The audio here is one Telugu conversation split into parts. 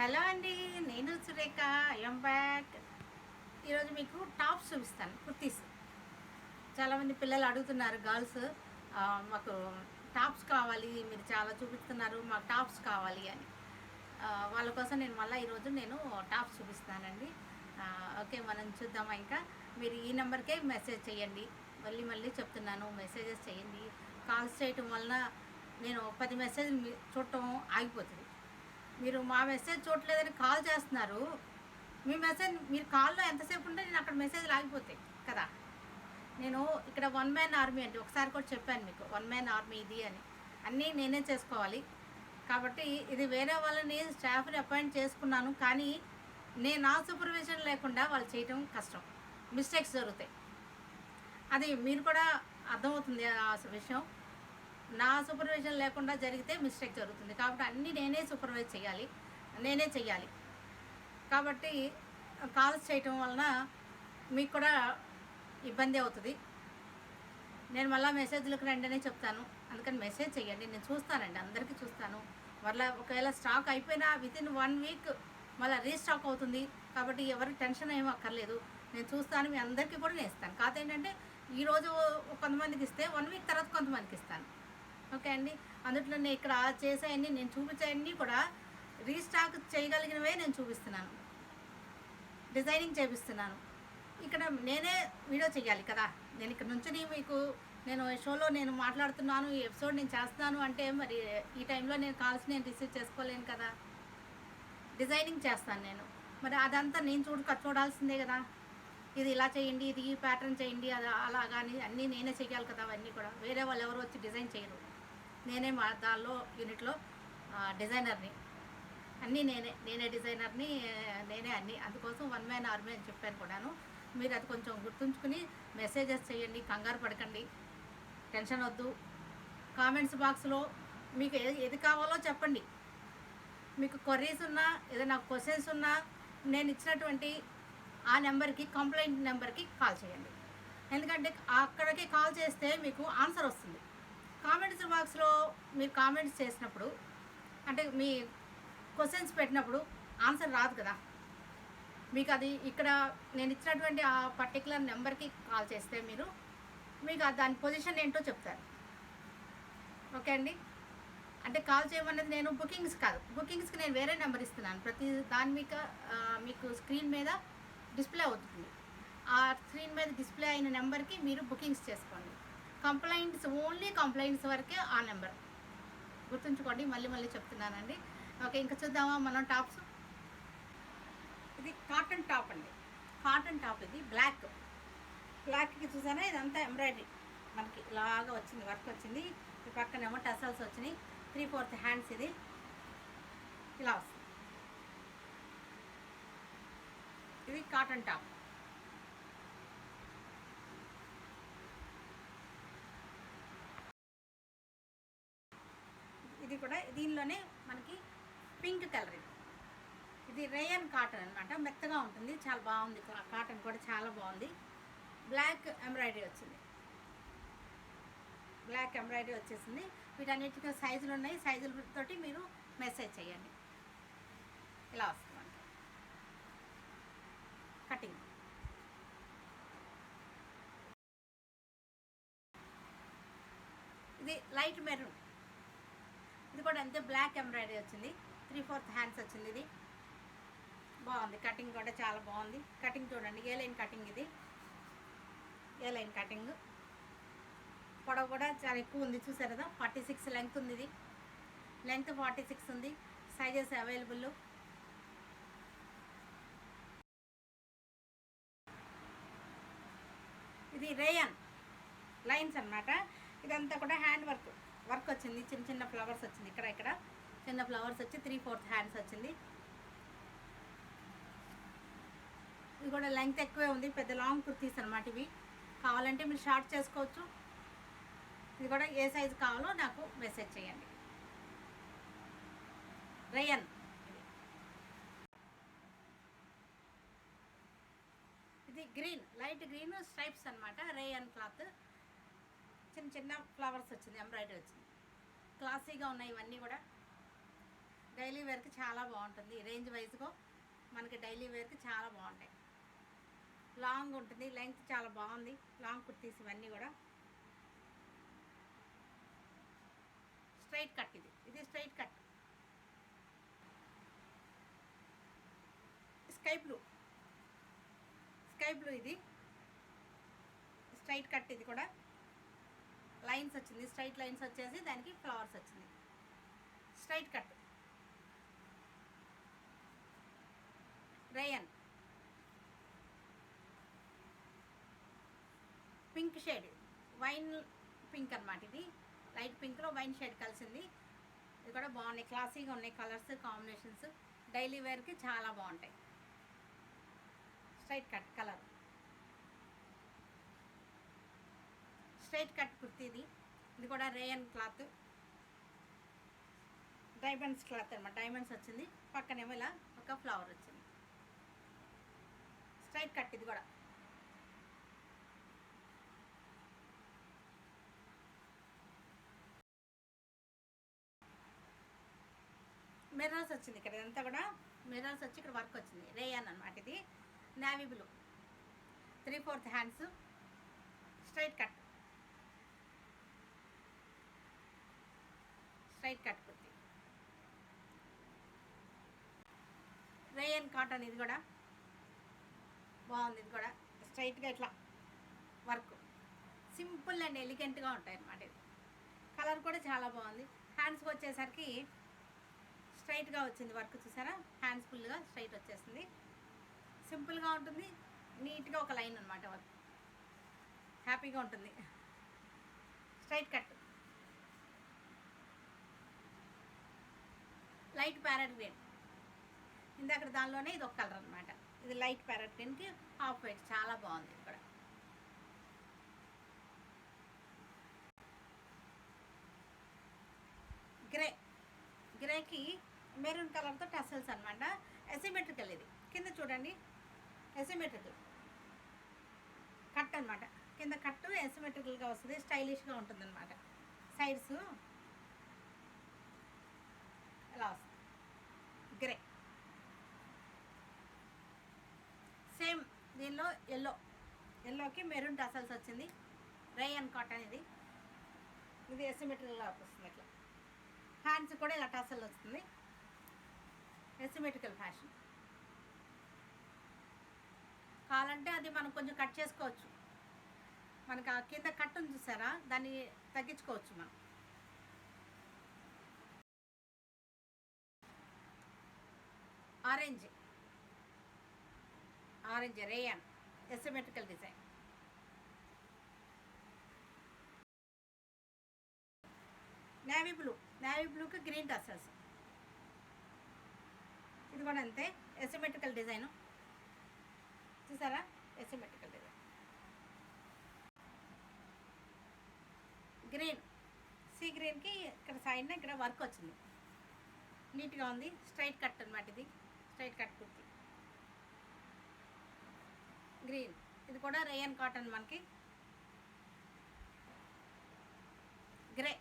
హలో అండి, నేను సురేఖ. I'm back. ఈరోజు మీకు టాప్స్ చూపిస్తాను, కుర్తీస్. చాలామంది పిల్లలు అడుగుతున్నారు, గర్ల్స్, మాకు టాప్స్ కావాలి, మీరు చాలా చూపిస్తున్నారు, మాకు టాప్స్ కావాలి అని. వాళ్ళ కోసం నేను మళ్ళీ ఈరోజు టాప్స్ చూపిస్తానండి. ఓకే, మనం చూద్దామా. ఇంకా మీరు ఈ నెంబర్కే మెసేజ్ చేయండి. మళ్ళీ మళ్ళీ చెప్తున్నాను, మెసేజెస్ చేయండి. కాల్స్ చేయటం వలన నేను 10 మెసేజ్లు చూడటం ఆగిపోతుంది. మీరు మా మెసేజ్ చూడలేదని కాల్ చేస్తున్నారు. మీ మెసేజ్ మీరు కాల్లో ఎంతసేపు ఉంటే నేను అక్కడ మెసేజ్లు ఆగిపోతాయి కదా. నేను ఇక్కడ వన్ మ్యాన్ ఆర్మీ అండి, ఒకసారి కూడా చెప్పాను మీకు, వన్ మ్యాన్ ఆర్మీ ఇది అని. అన్నీ నేనే చేసుకోవాలి. కాబట్టి ఇది వేరే వాళ్ళని స్టాఫ్ని అపాయింట్ చేసుకున్నాను, కానీ నా సూపర్విజన్ లేకుండా వాళ్ళు చేయటం కష్టం, మిస్టేక్స్ జరుగుతాయి. అది మీరు కూడా అర్థమవుతుంది ఆ విషయం. నా సూపర్విజన్ లేకుండా జరిగితే మిస్టేక్ జరుగుతుంది. కాబట్టి అన్నీ నేనే సూపర్వైజ్ చేయాలి, నేనే చెయ్యాలి. కాబట్టి కాల్స్ చేయటం వలన మీకు కూడా ఇబ్బంది అవుతుంది. నేను మళ్ళీ మెసేజ్లకు రండి చెప్తాను, అందుకని మెసేజ్ చేయండి. నేను చూస్తానండి, అందరికీ చూస్తాను. మళ్ళీ ఒకవేళ స్టాక్ అయిపోయినా వితిన్ 1 వీక్ మళ్ళీ రీస్టాక్ అవుతుంది. కాబట్టి ఎవరికి టెన్షన్ ఏమీ అక్కర్లేదు, నేను చూస్తాను. మీ అందరికీ కూడా నేను ఇస్తాను. కాకపోతే ఏంటంటే ఈరోజు కొంతమందికి ఇస్తే 1 వీక్ తర్వాత కొంతమందికి ఇస్తాను. ఓకే అండి. అందుట్లో నేను ఇక్కడ చేసేవన్నీ, నేను చూపించేవన్నీ కూడా రీస్టాక్ చేయగలిగినవే నేను చూపిస్తున్నాను, డిజైనింగ్ చేపిస్తున్నాను. ఇక్కడ నేనే వీడియో చేయాలి కదా. నేను ఇక్కడ నుంచి మీకు నేను షోలో నేను మాట్లాడుతున్నాను, ఈ ఎపిసోడ్ నేను చేస్తున్నాను అంటే మరి ఈ టైంలో నేను కాల్స్ నేను రిసీవ్ చేసుకోలేను కదా. డిజైనింగ్ చేస్తాను నేను, మరి అదంతా నేను చూడాల్సిందే కదా. ఇది ఇలా చేయండి, ఇది ఈ ప్యాటర్న్ చేయండి, అది అలా కానీ అన్నీ నేనే చేయాలి కదా. అవన్నీ కూడా వేరే వాళ్ళు ఎవరు వచ్చి డిజైన్ చేయరు. నేనే దానిలో యూనిట్లో డిజైనర్ని. అన్నీ నేనే డిజైనర్ని, నేనే అన్నీ. అందుకోసం వన్ మ్యాన్ ఆర్మీ అని చెప్పాను కూడాను. మీరు అది కొంచెం గుర్తుంచుకుని మెసేజెస్ చేయండి, కంగారు పడకండి, టెన్షన్ వద్దు. కామెంట్స్ బాక్స్లో మీకు ఏది కావాలో చెప్పండి. మీకు క్వరీస్ ఉన్నా, ఏదైనా క్వశ్చన్స్ ఉన్నా నేను ఇచ్చినటువంటి ఆ నెంబర్కి, కంప్లైంట్ నెంబర్కి కాల్ చేయండి. ఎందుకంటే అక్కడికి కాల్ చేస్తే మీకు ఆన్సర్ వస్తుంది. కామెంట్స్ బాక్స్లో మీరు కామెంట్స్ చేసినప్పుడు, అంటే మీ క్వశ్చన్స్ పెట్టినప్పుడు ఆన్సర్ రాదు కదా మీకు. అది ఇక్కడ నేను ఇచ్చినటువంటి ఆ పర్టికులర్ నెంబర్కి కాల్ చేస్తే మీకు దాని పొజిషన్ ఏంటో చెప్తారు. ఓకే అండి. అంటే కాల్ చేయమన్నది నేను బుకింగ్స్ కాదు, బుకింగ్స్కి నేను వేరే నెంబర్ ఇస్తున్నాను. ప్రతి దాని మీకు స్క్రీన్ మీద డిస్ప్లే అవుతుంది. ఆ స్క్రీన్ మీద డిస్ప్లే అయిన నెంబర్కి మీరు బుకింగ్స్ చేసుకోండి. కంప్లైంట్స్, ఓన్లీ కంప్లైంట్స్ వరకే ఆ నెంబర్, గుర్తుంచుకోండి. మళ్ళీ మళ్ళీ చెప్తున్నానండి. ఓకే, ఇంకా చూద్దామా మనం టాప్స్. ఇది కాటన్ టాప్ అండి, కాటన్ టాప్. ఇది బ్లాక్కి చూసారా, ఇదంతా ఎంబ్రాయిడరీ మనకి ఇలాగా వచ్చింది, వర్క్ వచ్చింది. ఈ పక్కనేమో టసల్స్ వచ్చినాయి, 3/4 హ్యాండ్స్. ఇది ఇలా వస్తుంది. ఇది కాటన్ టాప్. ఇది కూడా దీనిలోనే మనకి పింక్ కలర్. ఇది రేయన్ కాటన్ అనమాట, మెత్తగా ఉంటుంది, చాలా బాగుంది. కాటన్ కూడా చాలా బాగుంది. బ్లాక్ ఎంబ్రాయిడరీ వచ్చింది, బ్లాక్ ఎంబ్రాయిడరీ వచ్చేసింది. వీటన్నిటికీ సైజులు ఉన్నాయి, సైజులతోటి మీరు మెసేజ్ చేయండి. ఇలా వస్తుంది కటింగ్. ఇది లైట్ మెరూన్. ఇది కూడా అంతే, బ్లాక్ ఎంబ్రాయిడరీ వచ్చింది, 3/4 హ్యాండ్స్ వచ్చింది. ఇది బాగుంది, కటింగ్ కూడా చాలా బాగుంది. కటింగ్ చూడండి, ఏ లైన్ కటింగ్. ఇది ఏ లైన్ కటింగ్. పొడవు కూడా చాలా ఎక్కువ ఉంది, చూసారు కదా. 46 లెంగ్త్ ఉంది. ఇది లెంగ్త్ 46 ఉంది. Sizes available. ఇది రేయన్ లైన్స్ అనమాట. ఇదంతా కూడా హ్యాండ్ వర్క్ వచ్చింది. చిన్న చిన్న ఫ్లవర్స్ వచ్చింది, ఇక్కడ చిన్న ఫ్లవర్స్ వచ్చి 3/4 హ్యాండ్స్ వచ్చింది. ఇది కూడా లెంగ్త్ ఎక్కువే ఉంది, పెద్ద లాంగ్ కుర్తీస్ అనమాట. ఇవి కావాలంటే మీరు షార్ట్ చేసుకోవచ్చు. ఇది కూడా ఏ సైజు కావాలో నాకు మెసేజ్ చేయండి. రేయన్. ఇది గ్రీన్, లైట్ గ్రీన్ స్ట్రైప్స్ అనమాట. రేయన్ క్లాత్, చిన్న చిన్న ఫ్లవర్స్ వచ్చింది, ఎంబ్రాయిడరీ వచ్చింది. క్లాసీగా ఉన్నాయి ఇవన్నీ కూడా. డైలీ వేర్కి చాలా బాగుంటుంది. రేంజ్ వైజ్గా మనకి డైలీ వేర్కి చాలా బాగుంటాయి. లాంగ్ ఉంటుంది, లెంగ్త్ చాలా బాగుంది. లాంగ్ కుర్తీస్ ఇవన్నీ కూడా. స్ట్రైట్ కట్ ఇది స్ట్రైట్ కట్. స్కై బ్లూ ఇది స్ట్రైట్ కట్. ఇది కూడా లైన్స్ వచ్చింది, స్ట్రైట్ లైన్స్ వచ్చేసి దానికి ఫ్లవర్స్ వచ్చింది. Straight cut. Rayon pink shade, wine pink అన్నమాట. ఇది లైట్ పింక్లో వైన్ షేడ్ కలిసింది. ఇది కూడా బాగున్నాయి, క్లాసీగా ఉన్నాయి కలర్స్ కాంబినేషన్స్. డైలీ వేర్కి చాలా బాగుంటాయి. Straight cut colour, straight cut kurti ఇది కూడా రేయన్ క్లాత్, డైమండ్స్ క్లాత్ అనమాట. డైమండ్స్ వచ్చింది, పక్కనేమో ఇలా ఒక ఫ్లవర్ వచ్చింది. స్ట్రైట్ కట్ ఇది కూడా. మిర్రర్స్ వచ్చింది ఇక్కడ, ఇదంతా కూడా మిర్రర్స్ వచ్చి ఇక్కడ వర్క్ వచ్చింది. రేయన్ అనమాట. ఇది navy blue, 3/4 hands, straight cut. Straight cut kurti. Rayon cotton ఇది కూడా బాగుంది. ఇది కూడా స్ట్రైట్గా ఇట్లా వర్క్, సింపుల్ అండ్ ఎలిగెంట్గా ఉంటాయి అన్నమాట. ఇది కలర్ కూడా చాలా బాగుంది. హ్యాండ్స్కి వచ్చేసరికి స్ట్రైట్గా వచ్చింది వర్క్, చూసారా? హ్యాండ్స్ ఫుల్గా స్ట్రైట్ వచ్చేసింది. సింపుల్గా ఉంటుంది, నీట్గా ఒక లైన్ అనమాట. వర్క్ హ్యాపీగా ఉంటుంది. Straight cut. Light parrot green, ఇందాక దానిలోనే ఇది ఒక కలర్ అనమాట. ఇది లైట్ ప్యారెట్ గ్రీన్కి హాఫ్ వైట్, చాలా బాగుంది. ఇక్కడ గ్రేకి మెరూన్ కలర్తో టసల్స్ అనమాట. ఎసిమెట్రికల్ ఇది. కింద చూడండి, ఎసిమెట్రికల్ కట్ అనమాట. కింద కట్టు ఎసిమెట్రికల్గా వస్తుంది, స్టైలిష్గా ఉంటుంది అనమాట. సైడ్స్ ఎలా వస్తుంది. గ్రే సేమ్ దీనిలో ఎల్లోకి మెరూన్ టసల్స్ వచ్చింది. రేయన్ కాటన్ ఇది ఎసిమెట్రికల్గా వస్తుంది. ఇట్లా హ్యాండ్స్ కూడా ఇలా టసల్ వస్తుంది. Asymmetrical fashion. కావాలంటే అది మనం కొంచెం కట్ చేసుకోవచ్చు. మనకు ఆ కింద కట్ ఉంది చూసారా, దాన్ని తగ్గించుకోవచ్చు మనం. Orange rayon asymmetrical design. Navy బ్లూకి గ్రీన్ టసల్స్. ఇది కూడా అంతే, ఎసిమెట్రికల్ డిజైన్. చూసారా? Asymmetrical design. గ్రీన్, సీ గ్రీన్కి ఇక్కడ సైడ్న ఇక్కడ వర్క్ వచ్చింది, నీట్గా ఉంది. స్ట్రైట్ కట్ అనమాట. ఇది స్ట్రైట్ కట్ కుర్తి. గ్రీన్, ఇది కూడా రేయన్ కాటన్ మనకి. Grey,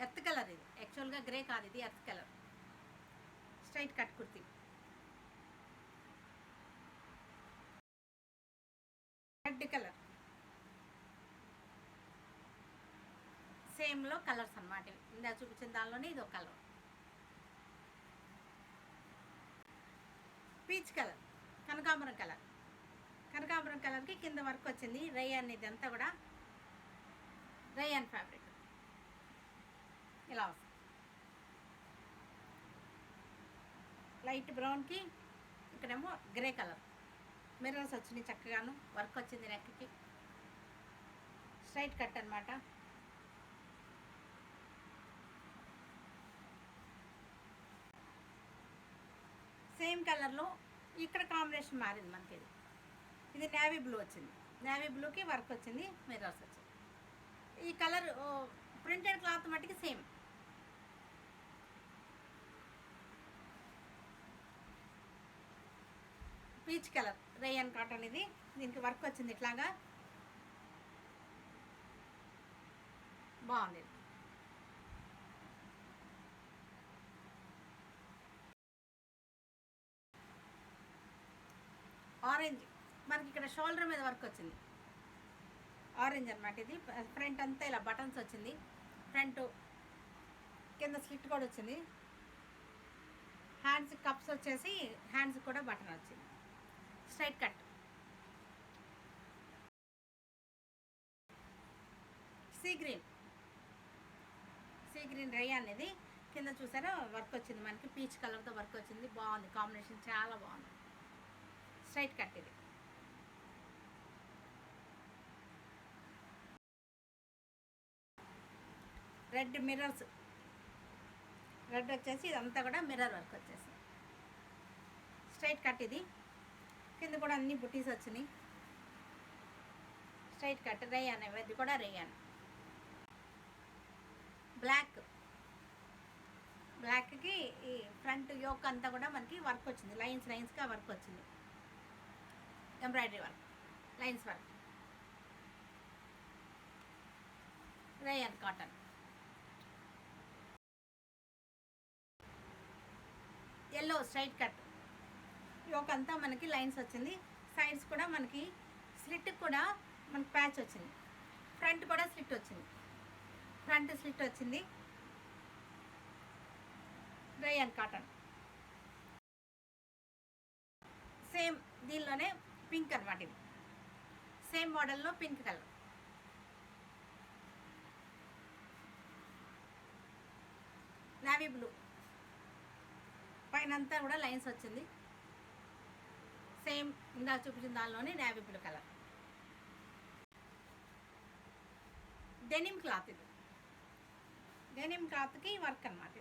earth colour. ఇది యాక్చువల్గా గ్రే కాదు, ఇది earth colour. Straight cut kurti. Red colour, సేమ్లో కలర్స్ అన్నమాట. ఇందా చూపించిన దానిలోనే ఇది ఒక కలర్. పీచ్ కలర్, కనకాంబరం కలర్కి కింద వర్క్ వచ్చింది. రేయన్, ఇదంతా కూడా రేయన్ ఫ్యాబ్రిక్ ఇలా వస్తుంది. లైట్ బ్రౌన్కి ఇక్కడేమో గ్రే కలర్. మిర్రర్స్ వచ్చినాయి, చక్కగాను వర్క్ వచ్చింది. నెక్కి స్ట్రైట్ కట్ అనమాట. సేమ్ కలర్లో ఇక్కడ కాంబినేషన్ మారింది మనకి. ఇది నేవీ బ్లూ వచ్చింది. నేవీ బ్లూకి వర్క్ వచ్చింది, మిర్రర్స్ వచ్చింది. ఈ కలర్ ప్రింటెడ్ క్లాత్ మట్టికి same. Peach colour rayon cotton. ఇది దీనికి వర్క్ వచ్చింది, ఇట్లాగా బాగుంది. ఆరెంజ్ మనకి ఇక్కడ షోల్డర్ మీద వర్క్ వచ్చింది. ఆరెంజ్ అనమాట ఇది. ఫ్రంట్ అంతా ఇలా బటన్స్ వచ్చింది. ఫ్రంట్ కింద స్లిట్ కూడా వచ్చింది. హ్యాండ్స్ కప్స్ వచ్చేసి హ్యాండ్స్ కూడా బటన్ వచ్చింది. Straight cut. సీ గ్రీన్ రై అనేది కింద చూసారా వర్క్ వచ్చింది. మనకి పీచ్ కలర్తో వర్క్ వచ్చింది. బాగుంది కాంబినేషన్, చాలా బాగుంది. స్ట్రైట్ కట్ ఇది. రెడ్ మిర్రర్స్, రెడ్ వచ్చేసి ఇదంతా కూడా మిర్రర్ వర్క్ వచ్చేసి స్ట్రైట్ కట్ ఇది. కింద కూడా అన్ని బుటీస్ వచ్చినాయి. స్ట్రైట్ కట్ రేయాన్, ఇది కూడా రేయాన్. బ్లాక్కి ఈ ఫ్రంట్ యోక్ అంతా కూడా మనకి వర్క్ వచ్చింది. లైన్స్గా వర్క్ వచ్చింది. Embroidery work, lines work. Rayon cotton. Yellow straight cut. Yoke అంతా మనకి లైన్స్ వచ్చింది. సైడ్స్ కూడా మనకి స్లిట్ కూడా మనకి ప్యాచ్ వచ్చింది. ఫ్రంట్ కూడా స్లిట్ వచ్చింది. ఫ్రంట్ స్లిట్ వచ్చింది. Rayon cotton. సేమ్ దీనిలోనే పింక్ అనమాట ఇది. సేమ్ మోడల్లో పింక్ కలర్. Navy blue. పైన అంతా కూడా లైన్స్ వచ్చింది. సేమ్ ఇందా చూపించిన దానిలోనే navy blue colour. Denim cloth ఇది. డెనిమ్ క్లాత్కి వర్క్ అనమాట.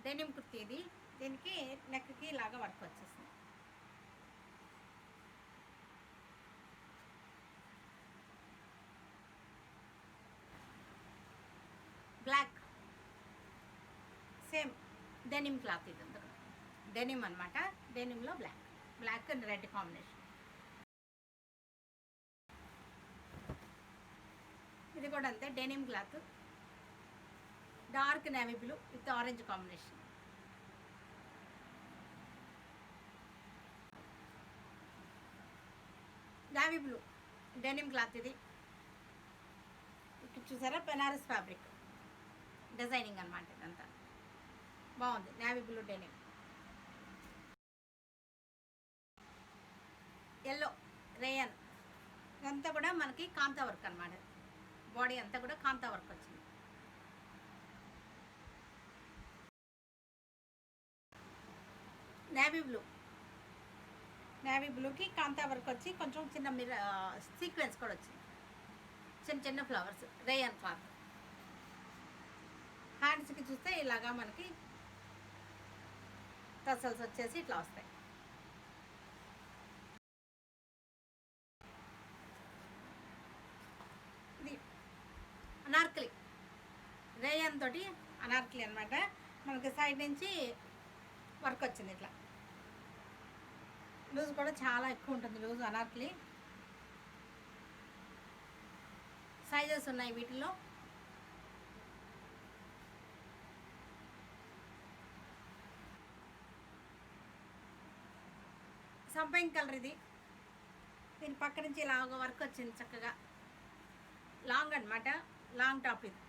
డెనిమ్ కుర్తీ ఇది. దీనికి నెక్కి ఇలాగా వర్క్ వచ్చేసింది. బ్లాక్. సేమ్ డెనిమ్ క్లాత్ ఇది. అంతా డెనిమ్ అనమాట. డెనిమ్లో బ్లాక్ అండ్ రెడ్ కాంబినేషన్. ఇది కూడా అంతే denim cloth. Dark navy blue with orange combination. Navy blue denim cloth ఇది. ఇక్కడ చూసారా బెనారస్ ఫ్యాబ్రిక్ డిజైనింగ్ అనమాట. ఇదంతా బాగుంది. Navy blue denim. Yellow rayon. ఇదంతా కూడా మనకి కాంతా వర్క్ అనమాట. బాడీ అంతా కూడా కాంతా వర్క్ వచ్చింది. నేవీ బ్లూకి కాంతా వర్క్ వచ్చి కొంచెం చిన్న సీక్వెన్స్ కూడా వచ్చింది. చిన్న ఫ్లవర్స్. Rayon cloth. హ్యాండ్స్కి చూస్తే ఇలాగా మనకి టసల్స్ వచ్చేసి ఇట్లా వస్తాయి. ఇది అనార్కలి. రేయన్ తోటి అనార్కలి అనమాట. మనకి సైడ్ నుంచి వర్క్ వచ్చింది ఇట్లా. లూజ్ కూడా చాలా ఎక్కువ ఉంటుంది. లూజ్ అనార్కలి. సైజెస్ ఉన్నాయి వీటిల్లో. సంపంగి కలర్ ఇది. దీని పక్క నుంచి ఇలా ఒక వర్క్ వచ్చింది చక్కగా. లాంగ్ అనమాట. లాంగ్ టాప్ ఇది.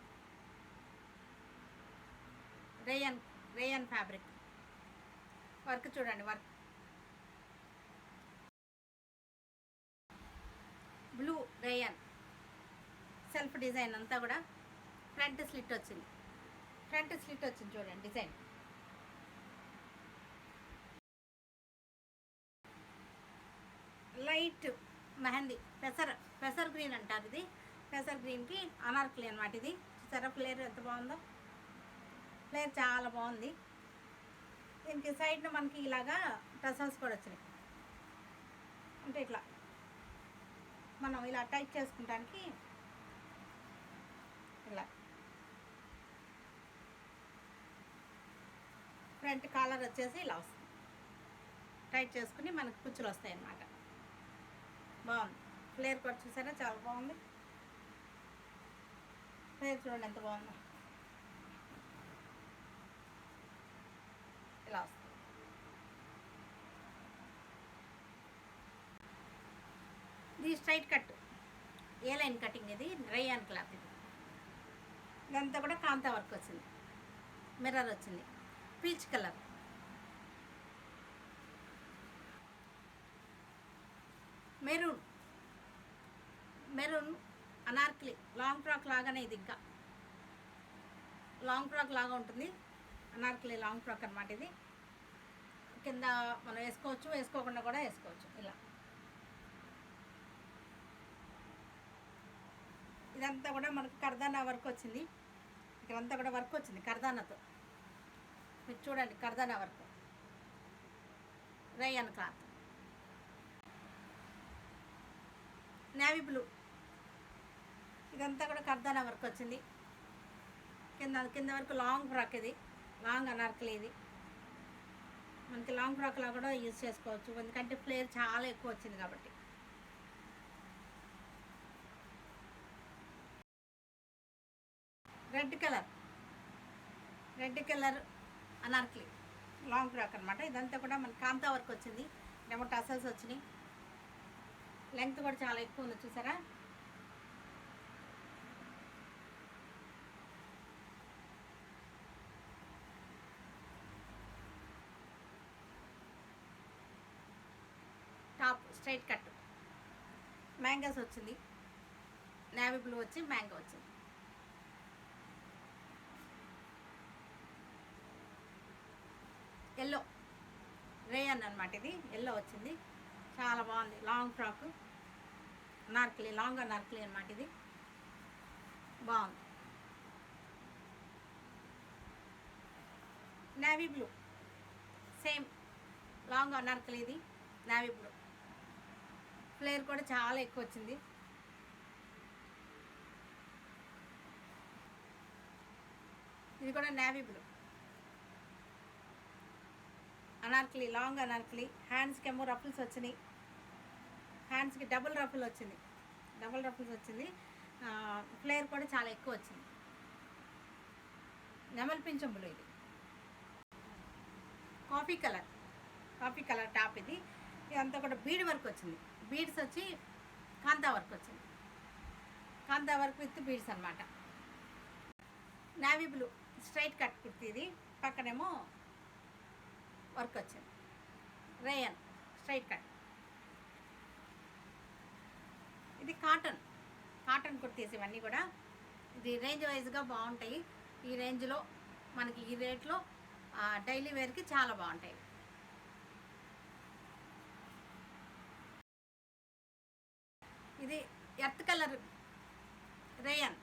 రేయన్ ఫ్యాబ్రిక్ వర్క్ చూడండి. Work blue rayon self design అంతా కూడా. ఫ్రంట్ స్లిట్ వచ్చింది. చూడండి డిజైన్. లైట్ మెహందీ పెసర్ గ్రీన్ అంటారు ఇది. పెసర్ గ్రీన్కి అనార్కలి అనమాట ఇది. చూసారా ఫ్లేర్ ఎంత బాగుందో. ఫ్లేర్ చాలా బాగుంది. దీనికి సైడ్న మనకి ఇలాగా టసల్స్ కూడా వచ్చినాయి. అంటే ఇట్లా మనం ఇలా టైట్ చేసుకుంటానికి ఇలా ఫ్రంట్ కాలర్ వచ్చేసి ఇలా వస్తుంది. టైట్ చేసుకుని మనకు కుచ్చులు వస్తాయి అన్నమాట. బాగుంది. ఫ్లేర్ కూడా చూసారా చాలా బాగుంది. ఫ్లేర్ చూడండి ఎంత బాగుందో. ఇలా వస్తుంది. ఇది స్ట్రైట్ కట్, ఏ లైన్ కటింగ్, ఇది రేయాన్ క్లాత్. ఇది ఇదంతా కూడా కాంతా వర్క్ వచ్చింది, మిర్రర్ వచ్చింది, peach colour. Maroon, maroon Anarkali long frock లాగానే, ఇది ఇంకా లాంగ్ ఫ్రాక్ లాగా ఉంటుంది, అనార్కలి లాంగ్ ఫ్రాక్ అనమాట. ఇది కింద మనం వేసుకోవచ్చు, వేసుకోకుండా కూడా వేసుకోవచ్చు. ఇలా ఇదంతా కూడా మనకు కర్దానా వర్క్ వచ్చింది, ఇక్కడంతా కూడా వర్క్ వచ్చింది కర్దానాతో. మీరు చూడండి, కర్దానా work, rayon cloth, navy blue. ఇదంతా కూడా కర్దానా వర్క్ వచ్చింది. కింద వరకు లాంగ్ ఫ్రాక్, ఇది లాంగ్ అనార్కలి. ఇది మనకి లాంగ్ ఫ్రాక్లా కూడా యూజ్ చేసుకోవచ్చు, ఎందుకంటే ఫ్లేర్ చాలా ఎక్కువ వచ్చింది కాబట్టి. Red colour Anarkali long frock అనమాట. ఇదంతా కూడా మన కాంతా వర్క్ వచ్చింది, ఏమో టసల్స్ వచ్చినాయి. లెంగ్త్ కూడా చాలా ఎక్కువ ఉంది, చూసారా. టాప్ స్ట్రైట్ కట్, మ్యాంగోస్ వచ్చింది, నేవీ బ్లూ వచ్చి మ్యాంగో వచ్చింది. ఎల్లో రేయన్ అనమాట, ఇది ఎల్లో వచ్చింది, చాలా బాగుంది. Long frock Anarkali, long Anarkali అనమాట. ఇది బాగుంది. Navy blue same long Anarkali, ఇది నేవీ బ్లూ. ఫ్లేర్ కూడా చాలా ఎక్కువ వచ్చింది. ఇది కూడా navy blue Anarkali, long Anarkali. హ్యాండ్స్కి ఏమో రఫుల్స్ వచ్చినాయి, హ్యాండ్స్కి డబుల్ రఫుల్ వచ్చింది, డబుల్ రఫుల్స్ వచ్చింది. ఫ్లేర్ కూడా చాలా ఎక్కువ వచ్చింది. నెమల్ పింఛం బ్లూ, ఇది కాఫీ కలర్ టాప్. ఇది ఇదంతా కూడా బీడ్ వర్క్ వచ్చింది, బీడ్స్ వచ్చి కాంతా వర్క్ వచ్చింది, కాంతా వర్క్ విత్ బీడ్స్ అనమాట. Navy blue straight cut kurti, ఇది పక్కనేమో వర్క్ వచ్చింది, రేయన్ స్ట్రైట్ కట్. ఇది కాటన్ కుర్తీస్ ఇవన్నీ కూడా. ఇది రేంజ్ వైజ్గా బాగుంటాయి. ఈ రేంజ్లో మనకి ఈ రేట్లో డైలీ వేర్కి చాలా బాగుంటాయి. ఇది earth colour rayon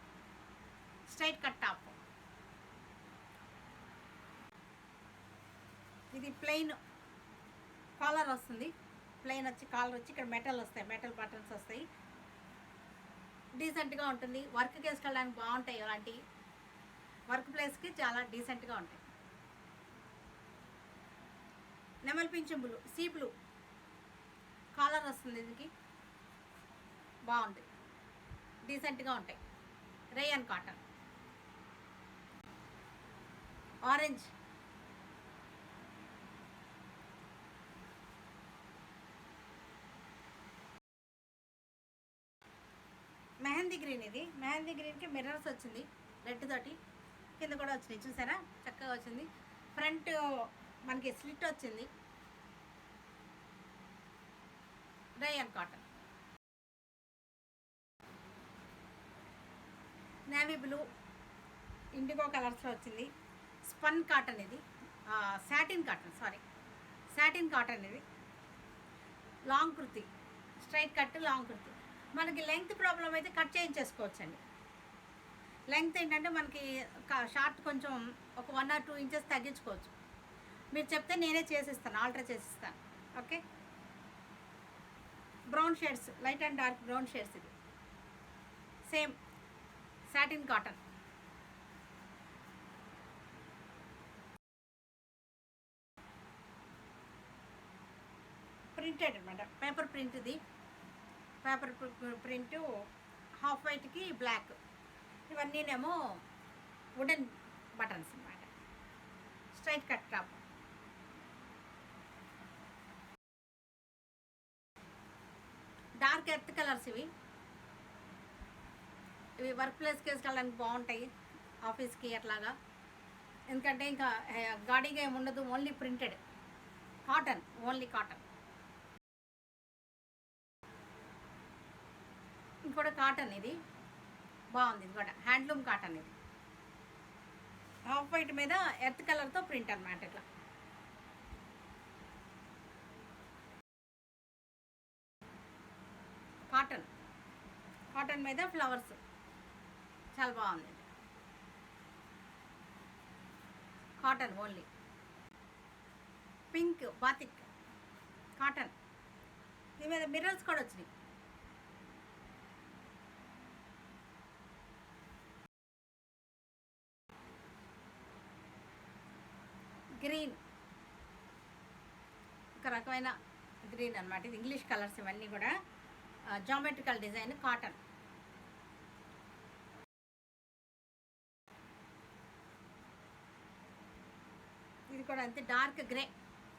straight cut top. ఇది ప్లెయిన్ కాలర్ వస్తుంది, ప్లెయిన్ వచ్చి కాలర్ వచ్చి ఇక్కడ మెటల్ వస్తాయి, మెటల్ బటన్స్ వస్తాయి. డీసెంట్గా ఉంటుంది, వర్క్కి వేసుకెళ్ళడానికి బాగుంటాయి. అలాంటి వర్క్ ప్లేస్కి చాలా డీసెంట్గా ఉంటాయి. నెమల్ పింఛం బ్లూ, సీ బ్లూ కాలర్ వస్తుంది, దీనికి బాగుంటాయి, డీసెంట్గా ఉంటాయి. Rayon cotton. Orange, mehndi green. ఇది మెహందీ గ్రీన్కి మిర్రర్స్ వచ్చింది, రెడ్ తోటి. కింద కూడా వచ్చినాయి, చూసారా, చక్కగా వచ్చింది. ఫ్రంట్ మనకి స్లిట్ వచ్చింది. Rayon cotton. Navy blue IndiGo కలర్స్లో వచ్చింది. స్పన్ కాటన్, ఇది సాటిన్ కాటన్. ఇది long kurti, straight cut long kurti. మనకి లెంగ్త్ ప్రాబ్లం అయితే కట్ చేయించేసుకోవచ్చండి. లెంగ్త్ ఏంటంటే మనకి షార్ట్ కొంచెం ఒక 1 or 2 ఇంచెస్ తగ్గించుకోవచ్చు. మీరు చెప్తే నేనే చేసిస్తాను, ఆల్టర్ చేసిస్తాను. Okay. Brown shades, light and dark brown shades. ఇది సేమ్ సాటిన్ కాటన్. ప్రింటెడ్ అనమాట, పేపర్ ప్రింట్. ఇది పేపర్ ప్రింట్, హాఫ్ వైట్కి బ్లాక్. ఇవన్నీనేమో వుడెన్ బటన్స్ అనమాట. Straight cut top. Dark dark earth colours ఇవి వర్క్ ప్లేస్కి వేసుకోవడానికి బాగుంటాయి, ఆఫీస్కి అట్లాగా. ఎందుకంటే ఇంకా గాడిగా ఏమి ఉండదు, only printed cotton, only cotton. ఇది కూడా కాటన్, ఇది బాగుంది. ఇది కూడా హ్యాండ్లూమ్ కాటన్. ఇది హాఫ్ వైట్ మీద ఎర్త్ కలర్తో ప్రింట్ అనమాట. ఇట్లా కాటన్, కాటన్ మీద ఫ్లవర్స్, చాలా బాగుంది. Cotton only. Pink batik cotton, దీని మీద మిర్రర్స్ కూడా వచ్చినాయి. గ్రీన్, ఒక రకమైన గ్రీన్ అనమాట. ఇది ఇంగ్లీష్ కలర్స్ ఇవన్నీ కూడా. Geometrical design cotton. ఇది కూడా అంతే, డార్క్ గ్రే,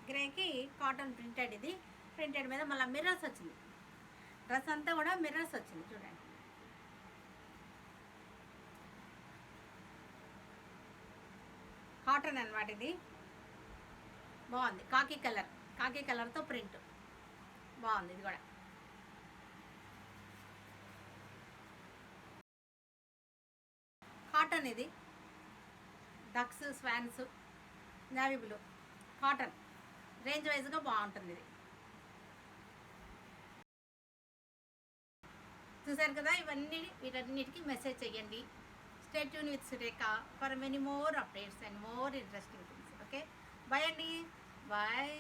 గ్రేకి కాటన్ ప్రింటెడ్. ఇది ప్రింటెడ్ మీద మళ్ళీ మిర్రర్స్ వచ్చింది. డ్రెస్ అంతా కూడా మిర్రర్స్ వచ్చింది చూడండి. కాటన్ అనమాట. ఇది బాగుంది, కాకి కలర్, కాకి కలర్తో ప్రింట్ బాగుంది. ఇది కూడా కాటన్. ఇది ducks, swans, navy blue, cotton. Range వైజ్గా బాగుంటుంది. ఇది చూసారు కదా. వీటన్నిటికీ మెసేజ్ చేయండి. Stay tune with Surekha for many more updates and more interesting things. Okay, bye అండి, బాయ్.